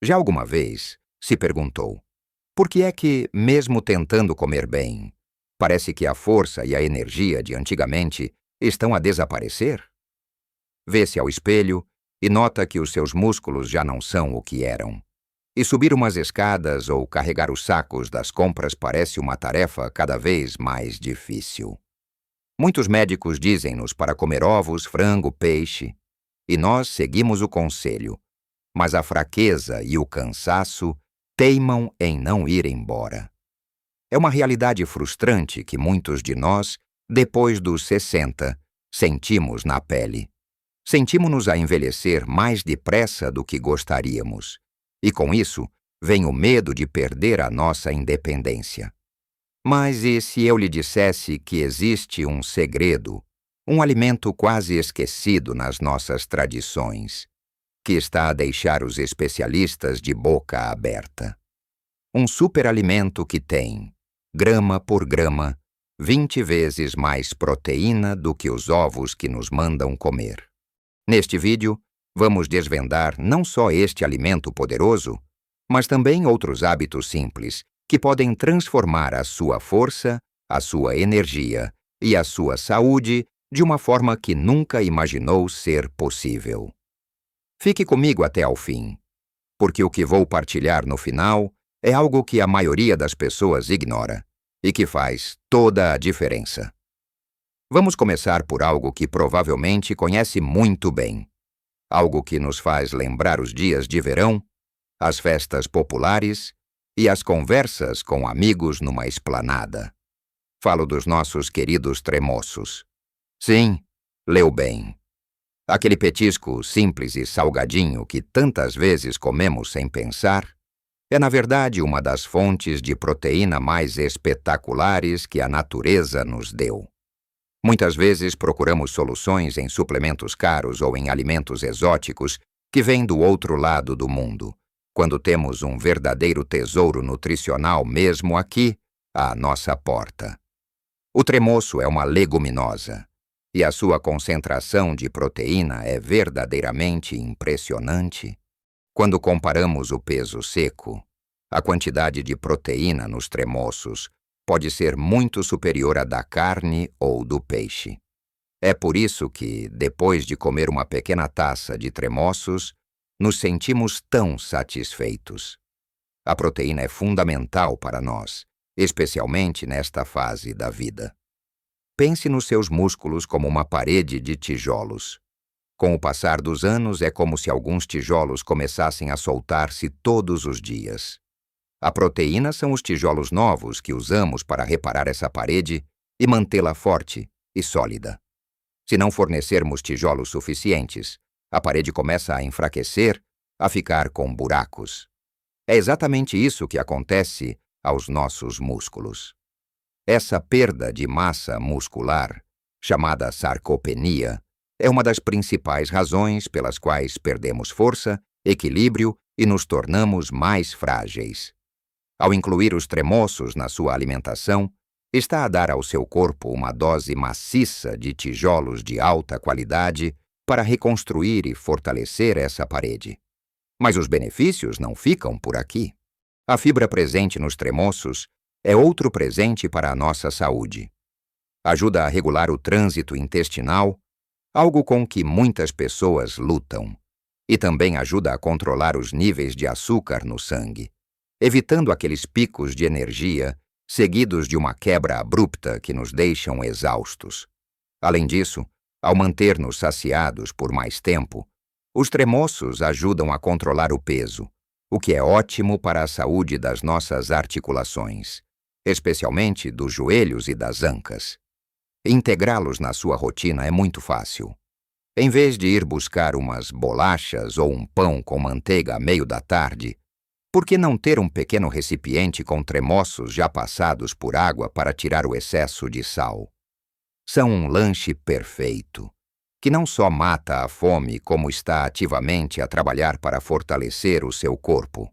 Já alguma vez se perguntou: por que é que, mesmo tentando comer bem, parece que a força e a energia de antigamente estão a desaparecer? Vê-se ao espelho e nota que os seus músculos já não são o que eram. E subir umas escadas ou carregar os sacos das compras parece uma tarefa cada vez mais difícil. Muitos médicos dizem-nos para comer ovos, frango, peixe, e nós seguimos o conselho, mas a fraqueza e o cansaço teimam em não ir embora. É uma realidade frustrante que muitos de nós, depois dos 60, sentimos na pele. Sentimos-nos a envelhecer mais depressa do que gostaríamos, e com isso vem o medo de perder a nossa independência. Mas e se eu lhe dissesse que existe um segredo, um alimento quase esquecido nas nossas tradições, que está a deixar os especialistas de boca aberta? Um superalimento que tem, grama por grama, 20 vezes mais proteína do que os ovos que nos mandam comer. Neste vídeo, vamos desvendar não só este alimento poderoso, mas também outros hábitos simples que podem transformar a sua força, a sua energia e a sua saúde de uma forma que nunca imaginou ser possível. Fique comigo até ao fim, porque o que vou partilhar no final é algo que a maioria das pessoas ignora e que faz toda a diferença. Vamos começar por algo que provavelmente conhece muito bem. Algo que nos faz lembrar os dias de verão, as festas populares e as conversas com amigos numa esplanada. Falo dos nossos queridos tremoços. Sim, leu bem. Aquele petisco simples e salgadinho que tantas vezes comemos sem pensar, é na verdade uma das fontes de proteína mais espetaculares que a natureza nos deu. Muitas vezes procuramos soluções em suplementos caros ou em alimentos exóticos que vêm do outro lado do mundo, quando temos um verdadeiro tesouro nutricional mesmo aqui, à nossa porta. O tremoço é uma leguminosa, e a sua concentração de proteína é verdadeiramente impressionante. Quando comparamos o peso seco, a quantidade de proteína nos tremoços pode ser muito superior à da carne ou do peixe. É por isso que, depois de comer uma pequena taça de tremoços, nos sentimos tão satisfeitos. A proteína é fundamental para nós, especialmente nesta fase da vida. Pense nos seus músculos como uma parede de tijolos. Com o passar dos anos, é como se alguns tijolos começassem a soltar-se todos os dias. A proteína são os tijolos novos que usamos para reparar essa parede e mantê-la forte e sólida. Se não fornecermos tijolos suficientes, a parede começa a enfraquecer, a ficar com buracos. É exatamente isso que acontece aos nossos músculos. Essa perda de massa muscular, chamada sarcopenia, é uma das principais razões pelas quais perdemos força, equilíbrio e nos tornamos mais frágeis. Ao incluir os tremoços na sua alimentação, está a dar ao seu corpo uma dose maciça de tijolos de alta qualidade para reconstruir e fortalecer essa parede. Mas os benefícios não ficam por aqui. A fibra presente nos tremoços é outro presente para a nossa saúde. Ajuda a regular o trânsito intestinal, algo com que muitas pessoas lutam, e também ajuda a controlar os níveis de açúcar no sangue, evitando aqueles picos de energia seguidos de uma quebra abrupta que nos deixam exaustos. Além disso, ao manter-nos saciados por mais tempo, os tremoços ajudam a controlar o peso, o que é ótimo para a saúde das nossas articulações, especialmente dos joelhos e das ancas. Integrá-los na sua rotina é muito fácil. Em vez de ir buscar umas bolachas ou um pão com manteiga à meio da tarde, por que não ter um pequeno recipiente com tremoços já passados por água para tirar o excesso de sal? São um lanche perfeito, que não só mata a fome, como está ativamente a trabalhar para fortalecer o seu corpo.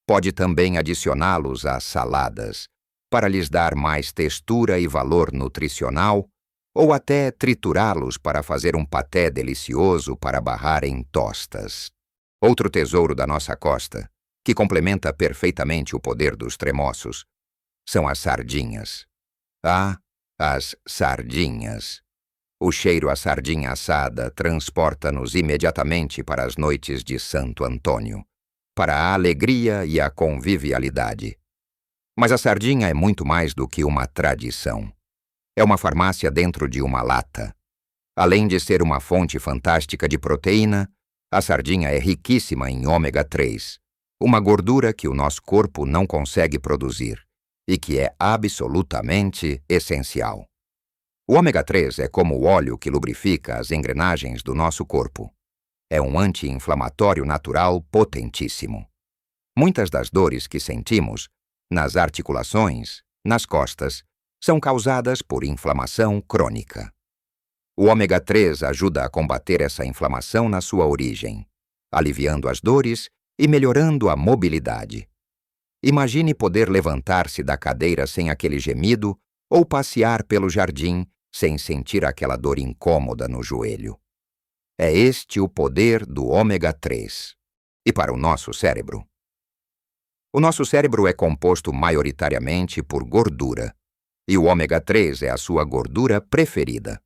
Pode também adicioná-los às saladas, para lhes dar mais textura e valor nutricional, ou até triturá-los para fazer um paté delicioso para barrar em tostas. Outro tesouro da nossa costa que complementa perfeitamente o poder dos tremoços, são as sardinhas. Ah, as sardinhas! O cheiro à sardinha assada transporta-nos imediatamente para as noites de Santo Antônio, para a alegria e a convivialidade. Mas a sardinha é muito mais do que uma tradição. É uma farmácia dentro de uma lata. Além de ser uma fonte fantástica de proteína, a sardinha é riquíssima em ômega 3, uma gordura que o nosso corpo não consegue produzir e que é absolutamente essencial. O ômega 3 é como o óleo que lubrifica as engrenagens do nosso corpo. É um anti-inflamatório natural potentíssimo. Muitas das dores que sentimos, nas articulações, nas costas, são causadas por inflamação crônica. O ômega 3 ajuda a combater essa inflamação na sua origem, aliviando as dores e melhorando a mobilidade. Imagine poder levantar-se da cadeira sem aquele gemido ou passear pelo jardim sem sentir aquela dor incômoda no joelho. É este o poder do ômega 3. E para o nosso cérebro? O nosso cérebro é composto maioritariamente por gordura, e o ômega 3 é a sua gordura preferida.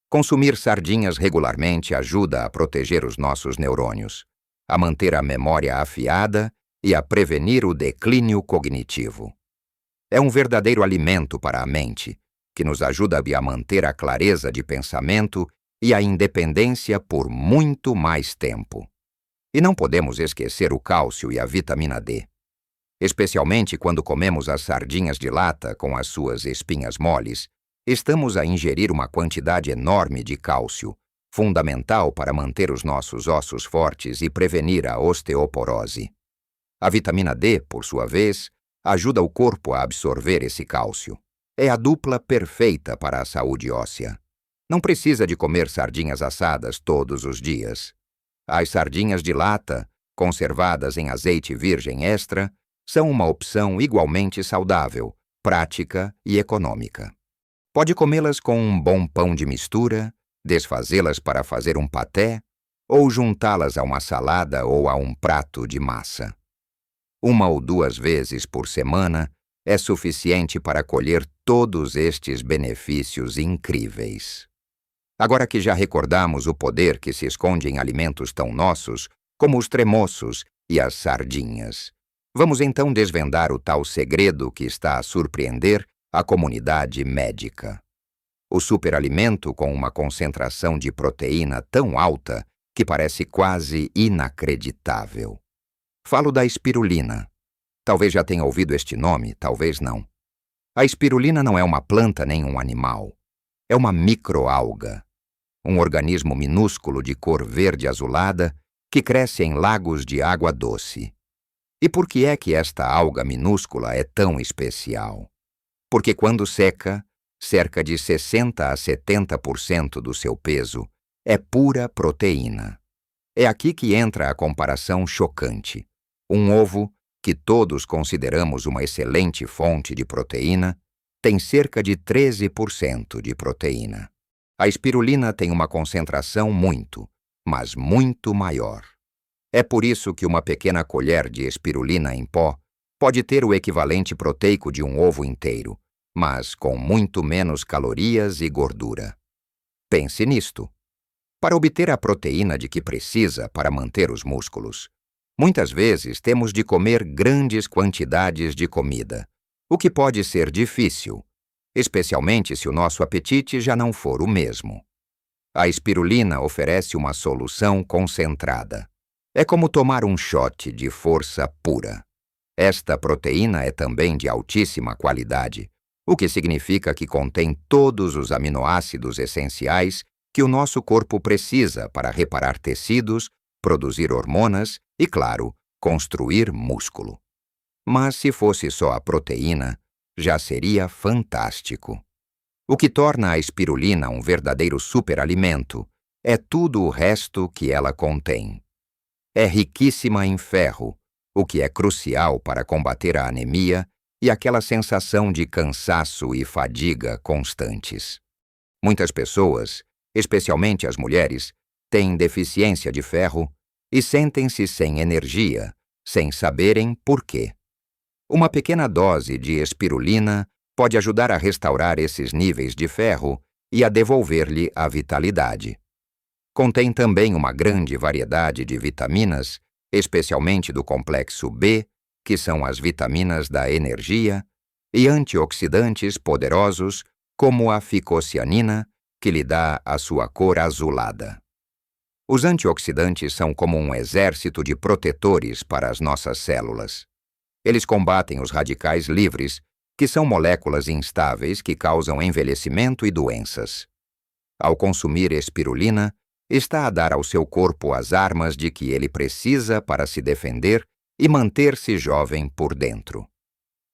Consumir sardinhas regularmente ajuda a proteger os nossos neurônios, a manter a memória afiada e a prevenir o declínio cognitivo. É um verdadeiro alimento para a mente, que nos ajuda a manter a clareza de pensamento e a independência por muito mais tempo. E não podemos esquecer o cálcio e a vitamina D. Especialmente quando comemos as sardinhas de lata com as suas espinhas moles, estamos a ingerir uma quantidade enorme de cálcio, fundamental para manter os nossos ossos fortes e prevenir a osteoporose. A vitamina D, por sua vez, ajuda o corpo a absorver esse cálcio. É a dupla perfeita para a saúde óssea. Não precisa de comer sardinhas assadas todos os dias. As sardinhas de lata, conservadas em azeite virgem extra, são uma opção igualmente saudável, prática e econômica. Pode comê-las com um bom pão de mistura, desfazê-las para fazer um paté ou juntá-las a uma salada ou a um prato de massa. 1 ou 2 vezes por semana é suficiente para colher todos estes benefícios incríveis. Agora que já recordamos o poder que se esconde em alimentos tão nossos como os tremoços e as sardinhas, vamos então desvendar o tal segredo que está a surpreender a comunidade médica. O superalimento com uma concentração de proteína tão alta que parece quase inacreditável. Falo da espirulina. Talvez já tenha ouvido este nome, talvez não. A espirulina não é uma planta nem um animal. É uma microalga, um organismo minúsculo de cor verde azulada que cresce em lagos de água doce. E por que é que esta alga minúscula é tão especial? Porque quando seca, cerca de 60% a 70% do seu peso é pura proteína. É aqui que entra a comparação chocante. Um ovo, que todos consideramos uma excelente fonte de proteína, tem cerca de 13% de proteína. A espirulina tem uma concentração mas muito maior. É por isso que uma pequena colher de espirulina em pó pode ter o equivalente proteico de um ovo inteiro, mas com muito menos calorias e gordura. Pense nisto. Para obter a proteína de que precisa para manter os músculos, muitas vezes temos de comer grandes quantidades de comida, o que pode ser difícil, especialmente se o nosso apetite já não for o mesmo. A espirulina oferece uma solução concentrada. É como tomar um shot de força pura. Esta proteína é também de altíssima qualidade, o que significa que contém todos os aminoácidos essenciais que o nosso corpo precisa para reparar tecidos, produzir hormonas e, claro, construir músculo. Mas se fosse só a proteína, já seria fantástico. O que torna a espirulina um verdadeiro superalimento é tudo o resto que ela contém. É riquíssima em ferro, o que é crucial para combater a anemia e aquela sensação de cansaço e fadiga constantes. Muitas pessoas, especialmente as mulheres, têm deficiência de ferro e sentem-se sem energia, sem saberem por quê. Uma pequena dose de espirulina pode ajudar a restaurar esses níveis de ferro e a devolver-lhe a vitalidade. Contém também uma grande variedade de vitaminas, especialmente do complexo B, que são as vitaminas da energia, e antioxidantes poderosos, como a ficocianina, que lhe dá a sua cor azulada. Os antioxidantes são como um exército de protetores para as nossas células. Eles combatem os radicais livres, que são moléculas instáveis que causam envelhecimento e doenças. Ao consumir espirulina, está a dar ao seu corpo as armas de que ele precisa para se defender e manter-se jovem por dentro.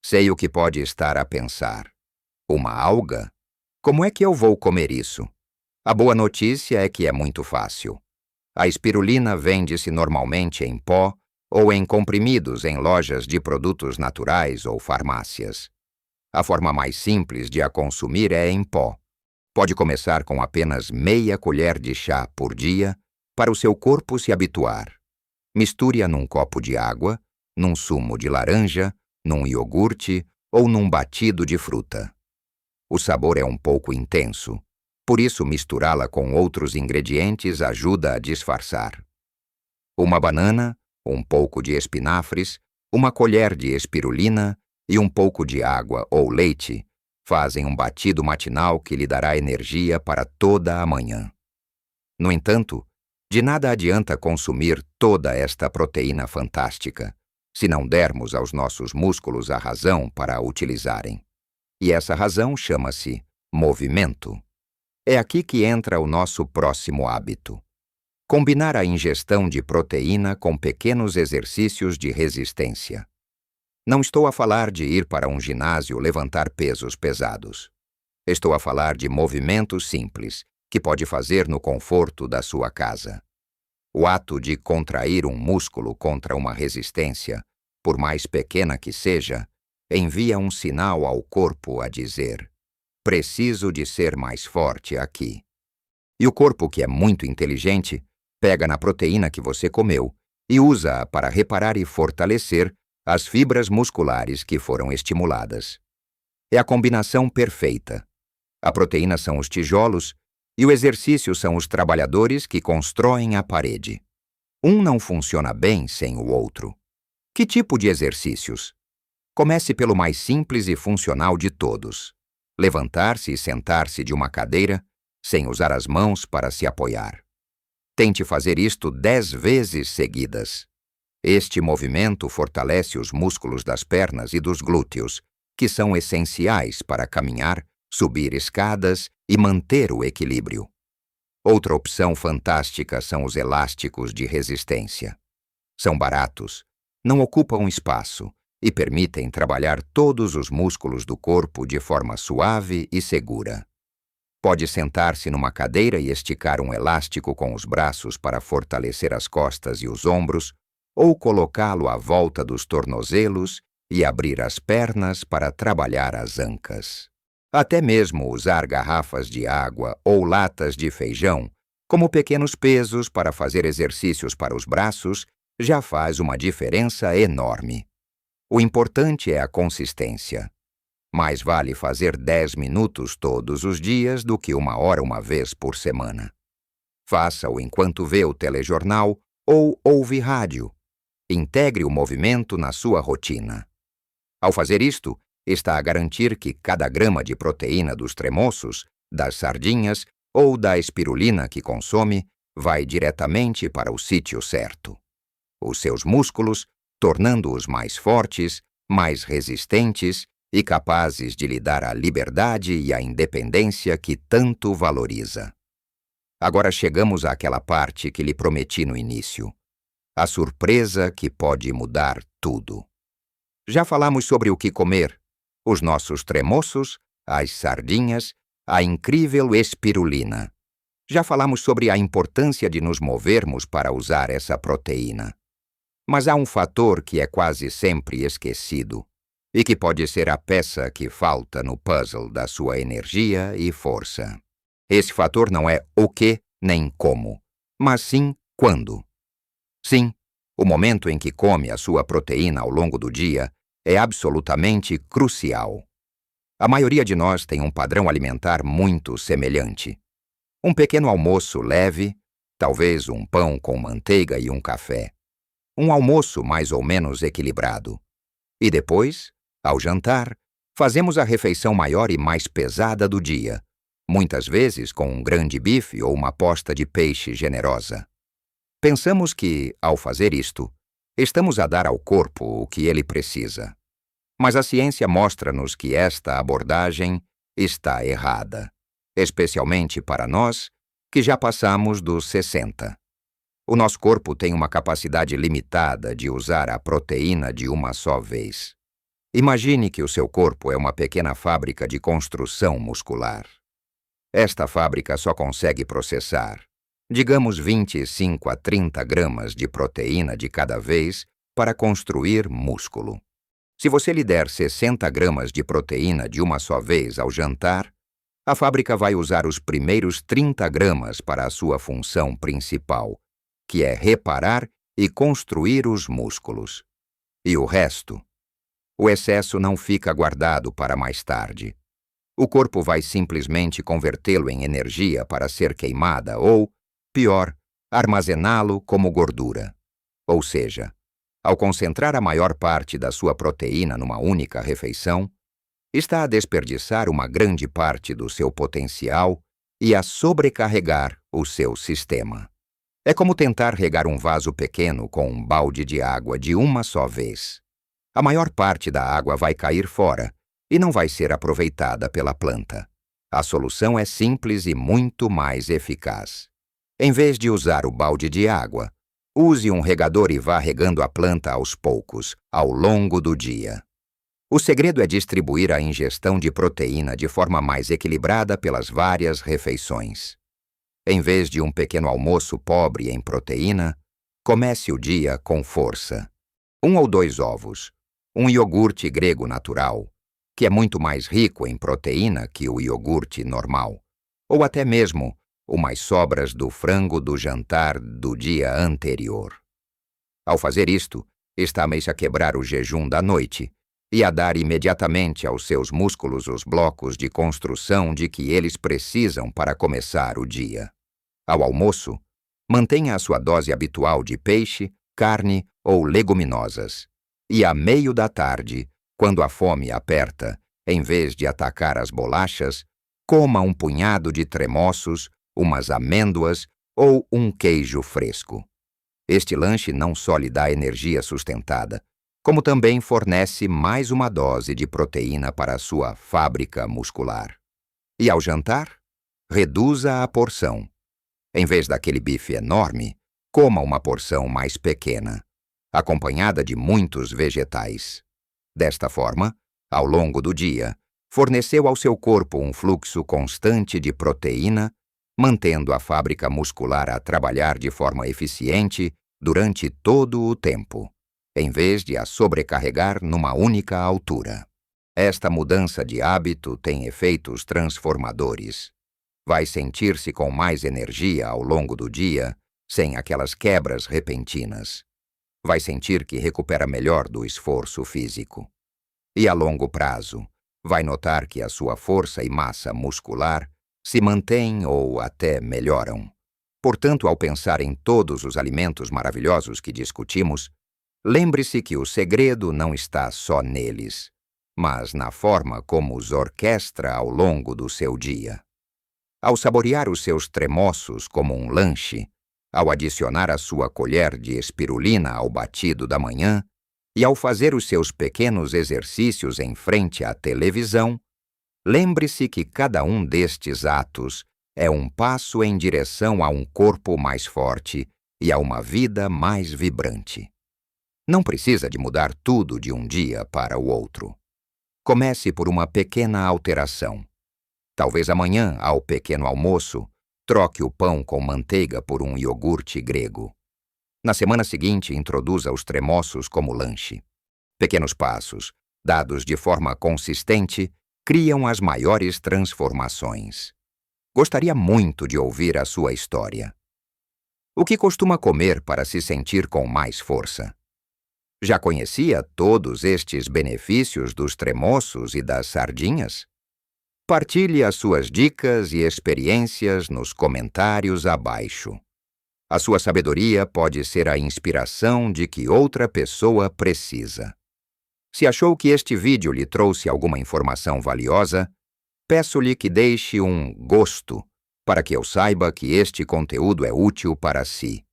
Sei o que pode estar a pensar. Uma alga? Como é que eu vou comer isso? A boa notícia é que é muito fácil. A espirulina vende-se normalmente em pó ou em comprimidos em lojas de produtos naturais ou farmácias. A forma mais simples de a consumir é em pó. Pode começar com apenas meia colher de chá por dia para o seu corpo se habituar. Misture-a num copo de água, num sumo de laranja, num iogurte ou num batido de fruta. O sabor é um pouco intenso, por isso misturá-la com outros ingredientes ajuda a disfarçar. Uma banana, um pouco de espinafres, uma colher de espirulina e um pouco de água ou leite fazem um batido matinal que lhe dará energia para toda a manhã. No entanto, de nada adianta consumir toda esta proteína fantástica, se não dermos aos nossos músculos a razão para a utilizarem. E essa razão chama-se movimento. É aqui que entra o nosso próximo hábito. Combinar a ingestão de proteína com pequenos exercícios de resistência. Não estou a falar de ir para um ginásio levantar pesos pesados. Estou a falar de movimentos simples, que pode fazer no conforto da sua casa. O ato de contrair um músculo contra uma resistência, por mais pequena que seja, envia um sinal ao corpo a dizer: preciso de ser mais forte aqui. E o corpo, que é muito inteligente, pega na proteína que você comeu e usa-a para reparar e fortalecer as fibras musculares que foram estimuladas. É a combinação perfeita. A proteína são os tijolos e o exercício são os trabalhadores que constroem a parede. Um não funciona bem sem o outro. Que tipo de exercícios? Comece pelo mais simples e funcional de todos: levantar-se e sentar-se de uma cadeira sem usar as mãos para se apoiar. Tente fazer isto 10 vezes seguidas. Este movimento fortalece os músculos das pernas e dos glúteos, que são essenciais para caminhar, subir escadas e manter o equilíbrio. Outra opção fantástica são os elásticos de resistência. São baratos, não ocupam espaço e permitem trabalhar todos os músculos do corpo de forma suave e segura. Pode sentar-se numa cadeira e esticar um elástico com os braços para fortalecer as costas e os ombros, ou colocá-lo à volta dos tornozelos e abrir as pernas para trabalhar as ancas. Até mesmo usar garrafas de água ou latas de feijão como pequenos pesos para fazer exercícios para os braços já faz uma diferença enorme. O importante é a consistência. Mais vale fazer 10 minutos todos os dias do que 1 hora uma vez por semana. Faça-o enquanto vê o telejornal ou ouve rádio. Integre o movimento na sua rotina. Ao fazer isto, está a garantir que cada grama de proteína dos tremoços, das sardinhas ou da espirulina que consome vai diretamente para o sítio certo. Os seus músculos, tornando-os mais fortes, mais resistentes e capazes de lhe dar a liberdade e a independência que tanto valoriza. Agora chegamos àquela parte que lhe prometi no início. A surpresa que pode mudar tudo. Já falamos sobre o que comer, os nossos tremoços, as sardinhas, a incrível espirulina. Já falamos sobre a importância de nos movermos para usar essa proteína. Mas há um fator que é quase sempre esquecido e que pode ser a peça que falta no puzzle da sua energia e força. Esse fator não é o que nem como, mas sim quando. Sim, O momento em que come a sua proteína ao longo do dia é absolutamente crucial. A maioria de nós tem um padrão alimentar muito semelhante. Um pequeno almoço leve, talvez um pão com manteiga e um café. Um almoço mais ou menos equilibrado. E depois, ao jantar, fazemos a refeição maior e mais pesada do dia, muitas vezes com um grande bife ou uma posta de peixe generosa. Pensamos que, ao fazer isto, estamos a dar ao corpo o que ele precisa. Mas a ciência mostra-nos que esta abordagem está errada, especialmente para nós que já passamos dos 60. O nosso corpo tem uma capacidade limitada de usar a proteína de uma só vez. Imagine que o seu corpo é uma pequena fábrica de construção muscular. Esta fábrica só consegue processar, digamos 25 a 30 gramas de proteína de cada vez para construir músculo. Se você lhe der 60 gramas de proteína de uma só vez ao jantar, a fábrica vai usar os primeiros 30 gramas para a sua função principal, que é reparar e construir os músculos. E o resto? O excesso não fica guardado para mais tarde. O corpo vai simplesmente convertê-lo em energia para ser queimada ou, pior, armazená-lo como gordura. Ou seja, ao concentrar a maior parte da sua proteína numa única refeição, está a desperdiçar uma grande parte do seu potencial e a sobrecarregar o seu sistema. É como tentar regar um vaso pequeno com um balde de água de uma só vez. A maior parte da água vai cair fora e não vai ser aproveitada pela planta. A solução é simples e muito mais eficaz. Em vez de usar o balde de água, use um regador e vá regando a planta aos poucos, ao longo do dia. O segredo é distribuir a ingestão de proteína de forma mais equilibrada pelas várias refeições. Em vez de um pequeno almoço pobre em proteína, comece o dia com força. 1 ou 2 ovos, um iogurte grego natural, que é muito mais rico em proteína que o iogurte normal, ou até mesmo umas sobras do frango do jantar do dia anterior. Ao fazer isto, está-me a quebrar o jejum da noite e a dar imediatamente aos seus músculos os blocos de construção de que eles precisam para começar o dia. Ao almoço, mantenha a sua dose habitual de peixe, carne ou leguminosas. E à meio da tarde, quando a fome aperta, em vez de atacar as bolachas, coma um punhado de tremoços, umas amêndoas ou um queijo fresco. Este lanche não só lhe dá energia sustentada, como também fornece mais uma dose de proteína para a sua fábrica muscular. E ao jantar, reduza a porção. Em vez daquele bife enorme, coma uma porção mais pequena, acompanhada de muitos vegetais. Desta forma, ao longo do dia, forneceu ao seu corpo um fluxo constante de proteína, mantendo a fábrica muscular a trabalhar de forma eficiente durante todo o tempo, em vez de a sobrecarregar numa única altura. Esta mudança de hábito tem efeitos transformadores. Vai sentir-se com mais energia ao longo do dia, sem aquelas quebras repentinas. Vai sentir que recupera melhor do esforço físico. E a longo prazo, vai notar que a sua força e massa muscular se mantêm ou até melhoram. Portanto, ao pensar em todos os alimentos maravilhosos que discutimos, lembre-se que o segredo não está só neles, mas na forma como os orquestra ao longo do seu dia. Ao saborear os seus tremoços como um lanche, ao adicionar a sua colher de espirulina ao batido da manhã e ao fazer os seus pequenos exercícios em frente à televisão, lembre-se que cada um destes atos é um passo em direção a um corpo mais forte e a uma vida mais vibrante. Não precisa de mudar tudo de um dia para o outro. Comece por uma pequena alteração. Talvez amanhã, ao pequeno almoço, troque o pão com manteiga por um iogurte grego. Na semana seguinte, introduza os tremoços como lanche. Pequenos passos, dados de forma consistente, criam as maiores transformações. Gostaria muito de ouvir a sua história. O que costuma comer para se sentir com mais força? Já conhecia todos estes benefícios dos tremoços e das sardinhas? Partilhe as suas dicas e experiências nos comentários abaixo. A sua sabedoria pode ser a inspiração de que outra pessoa precisa. Se achou que este vídeo lhe trouxe alguma informação valiosa, peço-lhe que deixe um gosto para que eu saiba que este conteúdo é útil para si.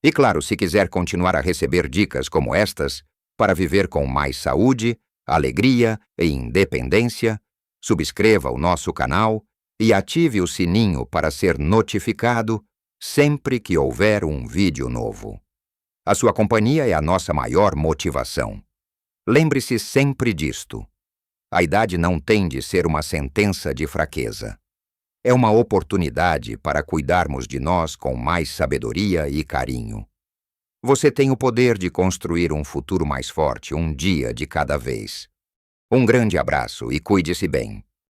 E claro, se quiser continuar a receber dicas como estas para viver com mais saúde, alegria e independência, subscreva o nosso canal e ative o sininho para ser notificado sempre que houver um vídeo novo. A sua companhia é a nossa maior motivação. Lembre-se sempre disto. A idade não tem de ser uma sentença de fraqueza. É uma oportunidade para cuidarmos de nós com mais sabedoria e carinho. Você tem o poder de construir um futuro mais forte, um dia de cada vez. Um grande abraço e cuide-se bem.